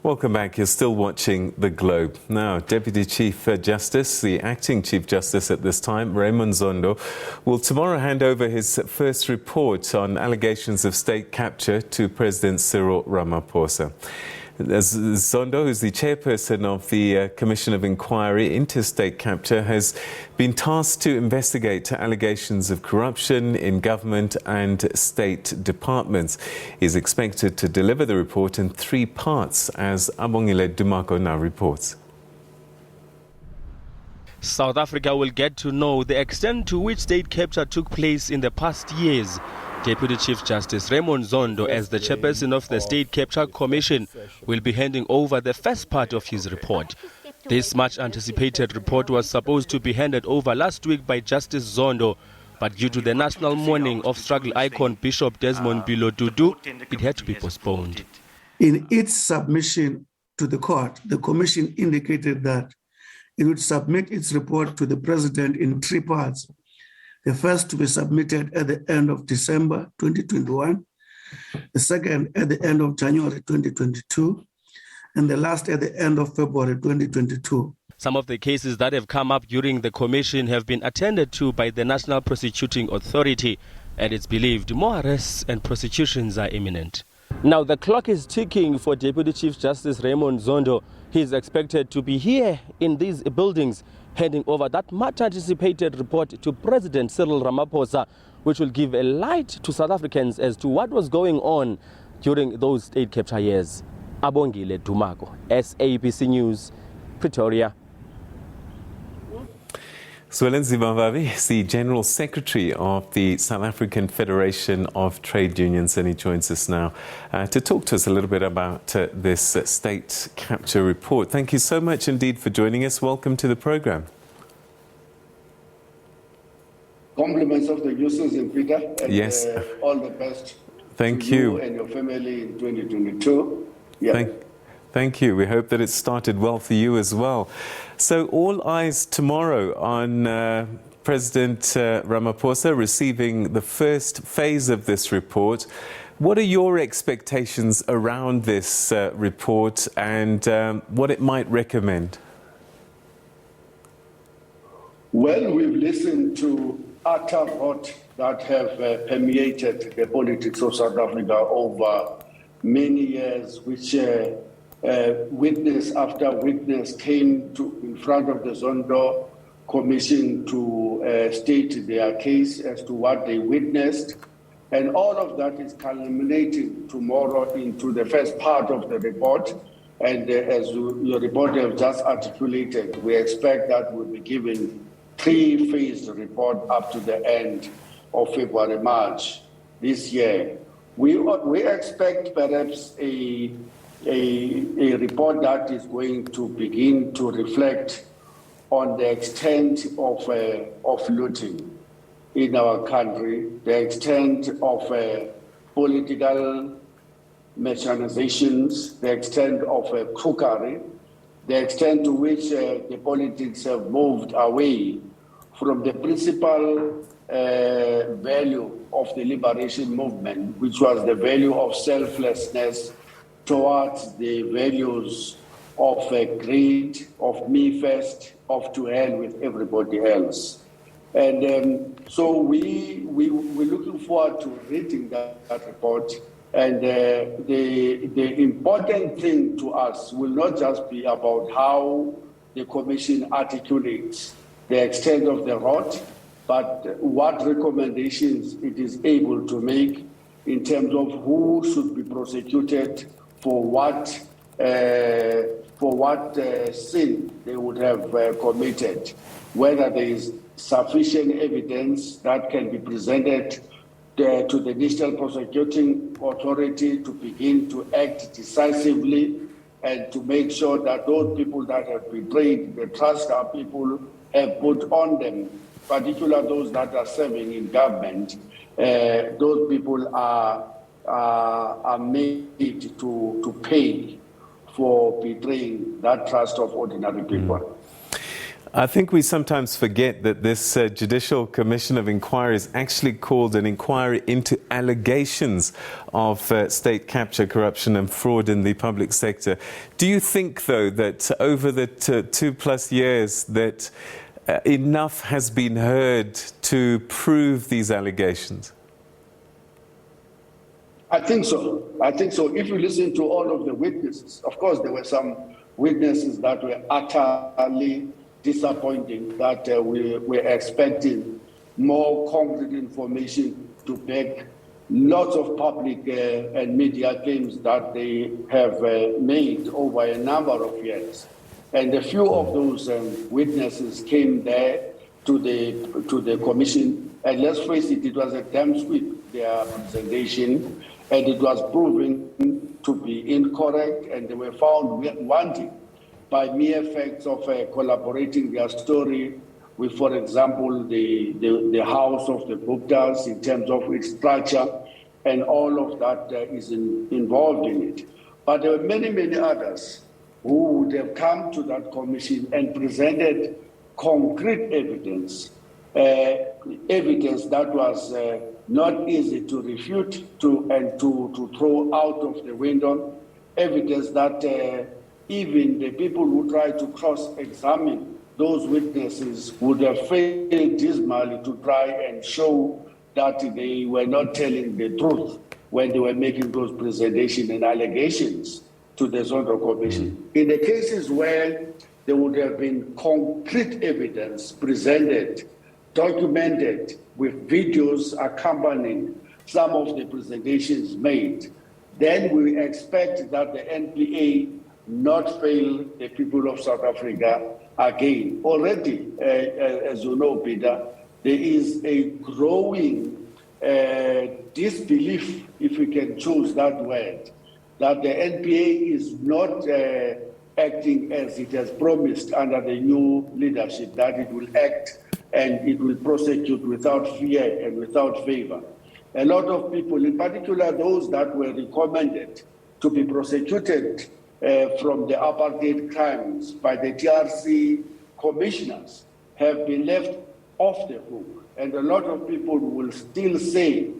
Welcome back. You're still watching The Globe. Now, Deputy Chief Justice, the acting Chief Justice at this time, Raymond Zondo, will tomorrow hand over his first report on allegations of state capture to President Cyril Ramaphosa. Zondo, who's the chairperson of the Commission of Inquiry into State Capture, has been tasked to investigate allegations of corruption in government and state departments. He is expected to deliver the report in 3 parts, as Abongile Dumako now reports. South Africa will get to know the extent to which state capture took place in the past years. Deputy Chief Justice Raymond Zondo, as the chairperson of the State Capture Commission, will be handing over the first part of his report. This much-anticipated report was supposed to be handed over last week by Justice Zondo, but due to the national mourning of struggle icon Bishop Desmond Tutu, it had to be postponed. In its submission to the court, the Commission indicated that it would submit its report to the President in 3 parts. The first to be submitted at the end of December 2021, the second at the end of January 2022, and the last at the end of February 2022. Some of the cases that have come up during the commission have been attended to by the National Prosecuting Authority, and it's believed more arrests and prosecutions are imminent. Now, the clock is ticking for Deputy Chief Justice Raymond Zondo. He is expected to be here in these buildings, handing over that much-anticipated report to President Cyril Ramaphosa, which will give a light to South Africans as to what was going on during those state capture years. Abongile Dumako, SABC News, Pretoria. Zwelinzima, Vavi is the General Secretary of the South African Federation of Trade Unions, and he joins us now to talk to us a little bit about this state capture report. Thank you so much indeed for joining us. Welcome to the program. Compliments of the users in Peter, and yes. All the best. Thank to you and your family in 2022. Yeah. Thank you. We hope that it started well for you as well. So all eyes tomorrow on President Ramaphosa receiving the first phase of this report. What are your expectations around this report and what it might recommend? Well, we've listened to utter rot that have permeated the politics of South Africa over many years, which witness after witness came in front of the Zondo Commission to state their case as to what they witnessed. And all of that is culminating tomorrow into the first part of the report. And as your report have just articulated, we expect that we'll be giving 3-phase report up to the end of February, March this year. We expect perhaps a report that is going to begin to reflect on the extent of looting in our country, the extent of political machinations, the extent of crookery, the extent to which the politics have moved away from the principal value of the liberation movement, which was the value of selflessness, towards the values of greed, of me first, of to hell with everybody else. And so we're looking forward to reading that report. And the important thing to us will not just be about how the Commission articulates the extent of the rot, but what recommendations it is able to make in terms of who should be prosecuted for what sin they would have committed, whether there is sufficient evidence that can be presented to the National Prosecuting Authority to begin to act decisively and to make sure that those people that have betrayed the trust our people have put on them, particularly those that are serving in government, those people are made to pay for betraying that trust of ordinary people. I think we sometimes forget that this Judicial Commission of Inquiry is actually called an inquiry into allegations of state capture, corruption and fraud in the public sector. Do you think, though, that over the 2+ years that enough has been heard to prove these allegations? I think so. If you listen to all of the witnesses, of course, there were some witnesses that were utterly disappointing, that we were expecting more concrete information to back lots of public and media claims that they have made over a number of years. And a few of those witnesses came there to the commission, and let's face it, it was a damn sweep, their presentation, and it was proven to be incorrect, and they were found wanting by mere facts of collaborating their story with, for example, the house of the Guptas in terms of its structure, and all of that is involved in it. But there were many, many others who would have come to that commission and presented concrete evidence, evidence that was not easy to refute and to throw out of the window, evidence that even the people who try to cross-examine those witnesses would have failed dismally to try and show that they were not telling the truth when they were making those presentations and allegations to the Zondo Commission. In the cases where there would have been concrete evidence presented, documented, with videos accompanying some of the presentations made, then we expect that the NPA not fail the people of South Africa again. Already, as you know, Peter, there is a growing disbelief, if we can choose that word, that the NPA is not acting as it has promised under the new leadership, that it will act and it will prosecute without fear and without favor. A lot of people, in particular those that were recommended to be prosecuted from the apartheid crimes by the TRC commissioners, have been left off the hook. And a lot of people will still say,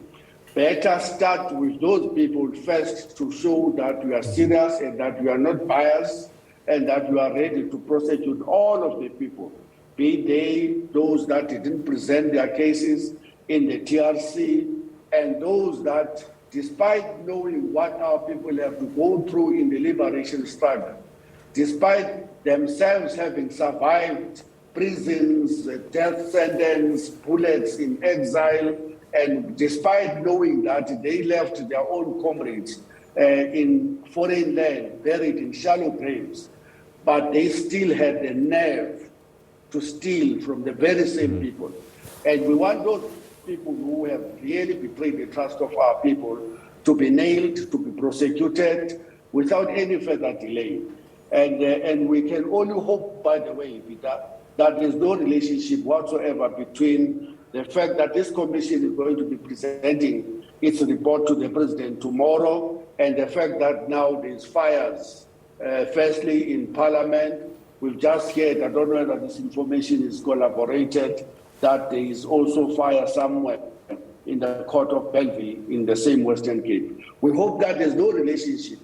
better start with those people first to show that you are serious and that you are not biased and that you are ready to prosecute all of the people, be they those that didn't present their cases in the TRC and those that, despite knowing what our people have to go through in the liberation struggle, despite themselves having survived prisons, death sentence, bullets in exile, and despite knowing that they left their own comrades in foreign land, buried in shallow graves, but they still had the nerve to steal from the very same people. And we want those people who have really betrayed the trust of our people to be nailed, to be prosecuted without any further delay. And we can only hope, by the way, Peter, that there's no relationship whatsoever between the fact that this commission is going to be presenting its report to the president tomorrow and the fact that now there's fires, firstly in Parliament. We've just heard, I don't know whether this information is collaborated, that there is also fire somewhere in the court of Vavi in the same Western Cape. We hope that there's no relationship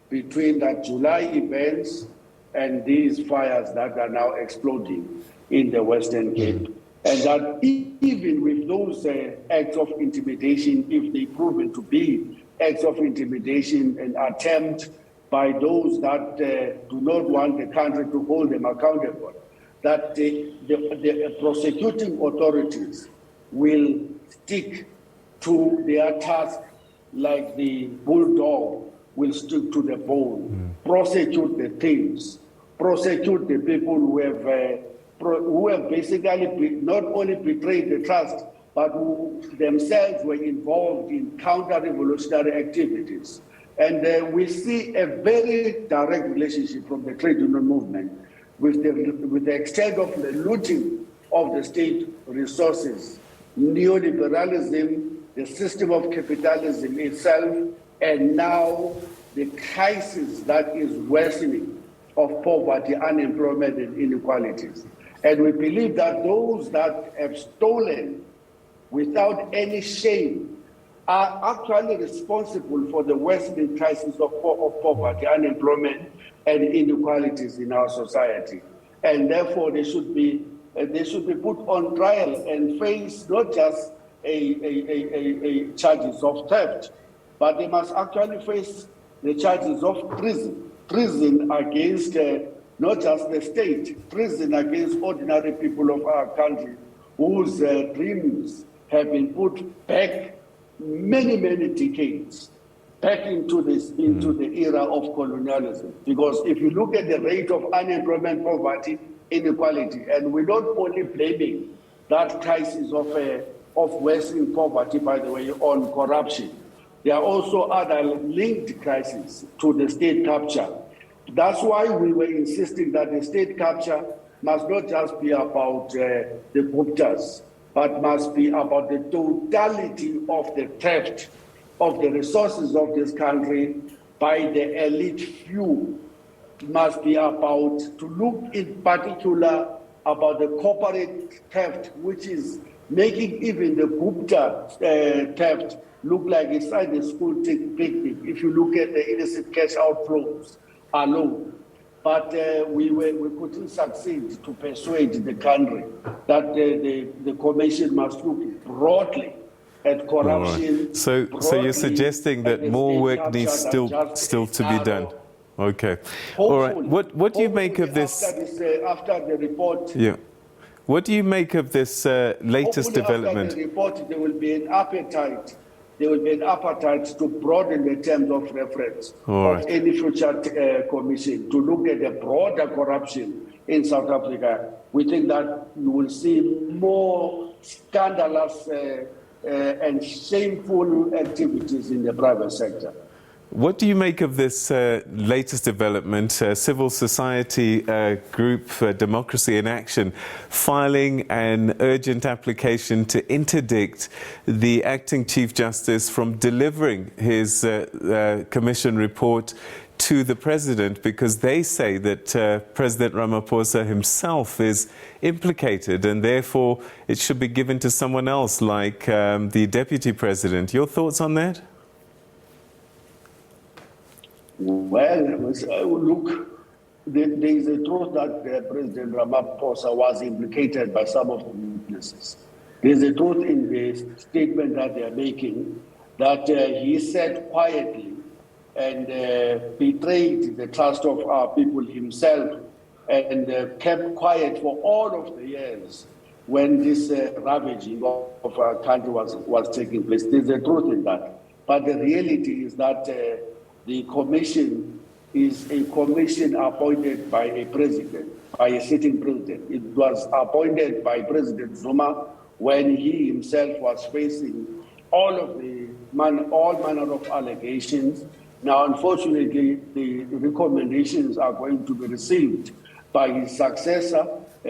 between that July events and these fires that are now exploding in the Western Cape. And that even with those acts of intimidation, if they proven to be acts of intimidation and attempt by those that do not want the country to hold them accountable, that the prosecuting authorities will stick to their task like the bulldog will stick to the bone, prosecute the thieves, prosecute the people who have basically not only betrayed the trust, but who themselves were involved in counter-revolutionary activities. And we see a very direct relationship from the trade union movement with the extent of the looting of the state resources, neoliberalism, the system of capitalism itself, and now the crisis that is worsening of poverty, unemployment, and inequalities. And we believe that those that have stolen without any shame are actually responsible for the worsening crisis of poverty, unemployment, and inequalities in our society. And therefore, they should be put on trial and face not just a charges of theft, but they must actually face the charges of treason against not just the state, treason against ordinary people of our country whose dreams have been put back many decades back into the era of colonialism. Because if you look at the rate of unemployment, poverty, inequality, and we're not only blaming that crisis of worsening poverty, by the way, on corruption. There are also other linked crises to the state capture. That's why we were insisting that the state capture must not just be about the Guptas, but must be about the totality of the theft of the resources of this country by the elite few. It must be about, to look in particular about the corporate theft, which is making even the Gupta theft look like it's like a school picnic if you look at the illicit cash outflows alone. But we couldn't succeed to persuade the country that the Commission must look broadly at corruption. Right. So you're suggesting that more work needs still to be done. Okay. Hopefully, all right. What do you make of this? After the report. Yeah. What do you make of this latest development? After the report, there will be an appetite. There will be an appetite to broaden the terms of reference of any future commission to look at the broader corruption in South Africa. We think that you will see more scandalous and shameful activities in the private sector. What do you make of this latest development, civil society group Democracy in Action, filing an urgent application to interdict the acting Chief Justice from delivering his commission report to the President because they say that President Ramaphosa himself is implicated and therefore it should be given to someone else like the Deputy President. Your thoughts on that? Well, look, there is a truth that President Ramaphosa was implicated by some of the witnesses. There is a truth in the statement that they are making that he sat quietly and betrayed the trust of our people himself and kept quiet for all of the years when this ravaging of our country was taking place. There's a truth in that. But the reality is that the commission is a commission appointed by a president, by a sitting president. It was appointed by President Zuma when he himself was facing all manner of allegations. Now, unfortunately, the recommendations are going to be received by his successor,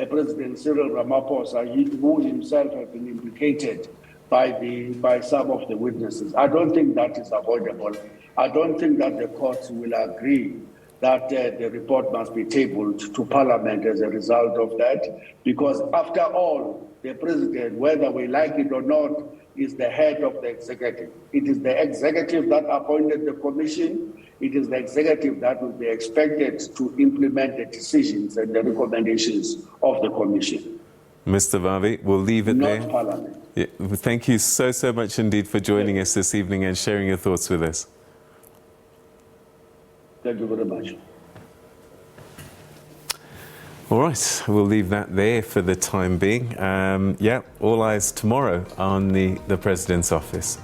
President Cyril Ramaphosa, who himself has been implicated by some of the witnesses. I don't think that is avoidable. I don't think that the courts will agree that the report must be tabled to Parliament as a result of that, because after all, the President, whether we like it or not, is the head of the executive. It is the executive that appointed the commission. It is the executive that will be expected to implement the decisions and the recommendations of the commission. Mr. Vavi, we'll leave it there. Not Parliament. Yeah, thank you so much indeed for joining us this evening and sharing your thoughts with us. Thank you very much. All right, we'll leave that there for the time being. All eyes tomorrow on the President's office.